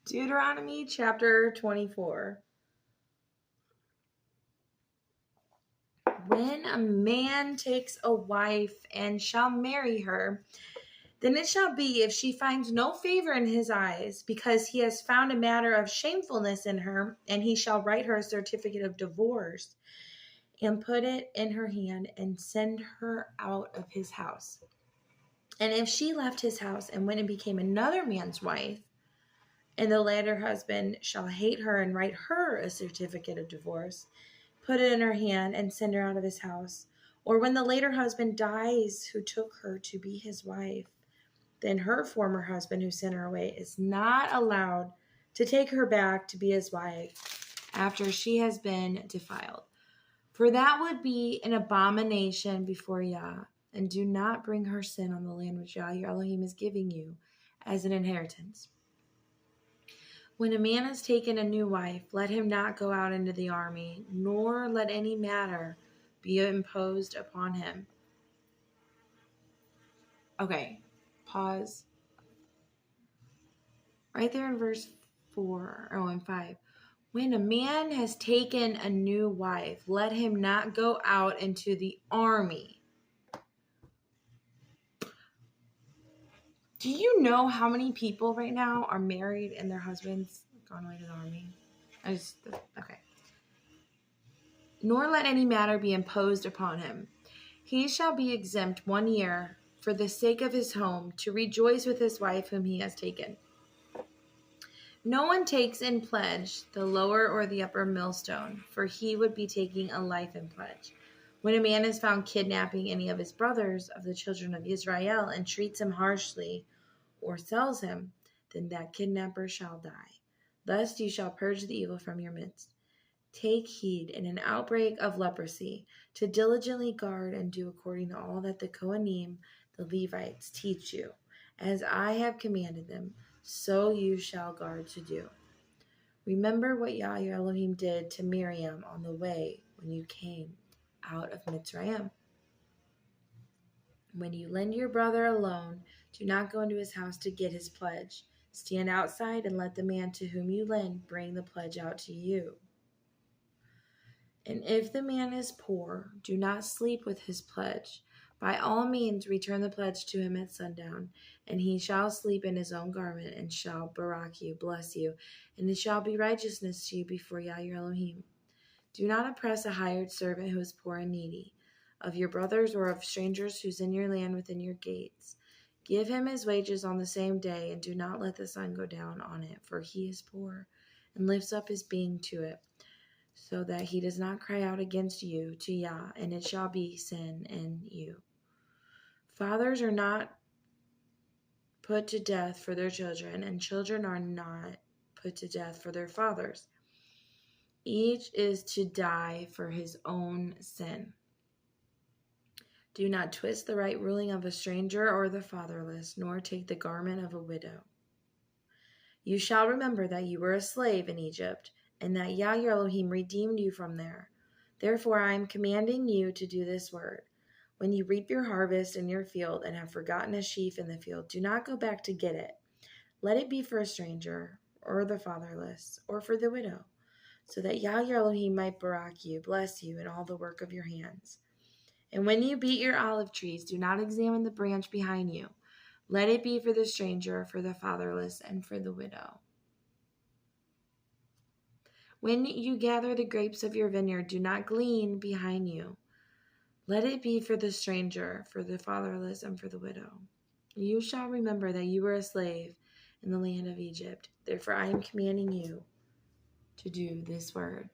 Deuteronomy chapter 24. When a man takes a wife and shall marry her, then it shall be, if she finds no favor in his eyes, because he has found a matter of shamefulness in her, and he shall write her a certificate of divorce, and put it in her hand, and send her out of his house. And if she left his house and went and became another man's wife, and the latter husband shall hate her and write her a certificate of divorce, put it in her hand, and send her out of his house. Or when the later husband dies who took her to be his wife, then her former husband who sent her away is not allowed to take her back to be his wife after she has been defiled. For that would be an abomination before Yah, and do not bring her sin on the land which Yah your Elohim is giving you as an inheritance. When a man has taken a new wife, let him not go out into the army, nor let any matter be imposed upon him. Okay, pause. Right there in verse 5. When a man has taken a new wife, let him not go out into the army. Do you know how many people right now are married and their husbands gone away to the army? Okay. Nor let any matter be imposed upon him. He shall be exempt 1 year for the sake of his home, to rejoice with his wife whom he has taken. No one takes in pledge the lower or the upper millstone, for he would be taking a life in pledge. When a man is found kidnapping any of his brothers of the children of Israel and treats him harshly or sells him, then that kidnapper shall die. Thus you shall purge the evil from your midst. Take heed in an outbreak of leprosy to diligently guard and do according to all that the Kohanim, the Levites, teach you. As I have commanded them, so you shall guard to do. Remember what Yah your Elohim did to Miriam on the way when you came out of Mitzrayim. When you lend your brother a loan, do not go into his house to get his pledge. Stand outside and let the man to whom you lend bring the pledge out to you. And if the man is poor, do not sleep with his pledge. By all means, return the pledge to him at sundown, and he shall sleep in his own garment, and shall barak you, bless you, and it shall be righteousness to you before Yah your Elohim. Do not oppress a hired servant who is poor and needy, of your brothers or of strangers who's in your land within your gates. Give him his wages on the same day, and do not let the sun go down on it, for he is poor, and lifts up his being to it, so that he does not cry out against you to Yah, and it shall be sin in you. Fathers are not put to death for their children, and children are not put to death for their fathers. Each is to die for his own sin. Do not twist the right ruling of a stranger or the fatherless, nor take the garment of a widow. You shall remember that you were a slave in Egypt, and that Yah your Elohim redeemed you from there. Therefore I am commanding you to do this word. When you reap your harvest in your field and have forgotten a sheaf in the field, do not go back to get it. Let it be for a stranger, or the fatherless, or for the widow, so that Yah your Elohim might barak you, bless you in all the work of your hands. And when you beat your olive trees, do not examine the branch behind you. Let it be for the stranger, for the fatherless, and for the widow. When you gather the grapes of your vineyard, do not glean behind you. Let it be for the stranger, for the fatherless, and for the widow. You shall remember that you were a slave in the land of Egypt. Therefore I am commanding you to do this word.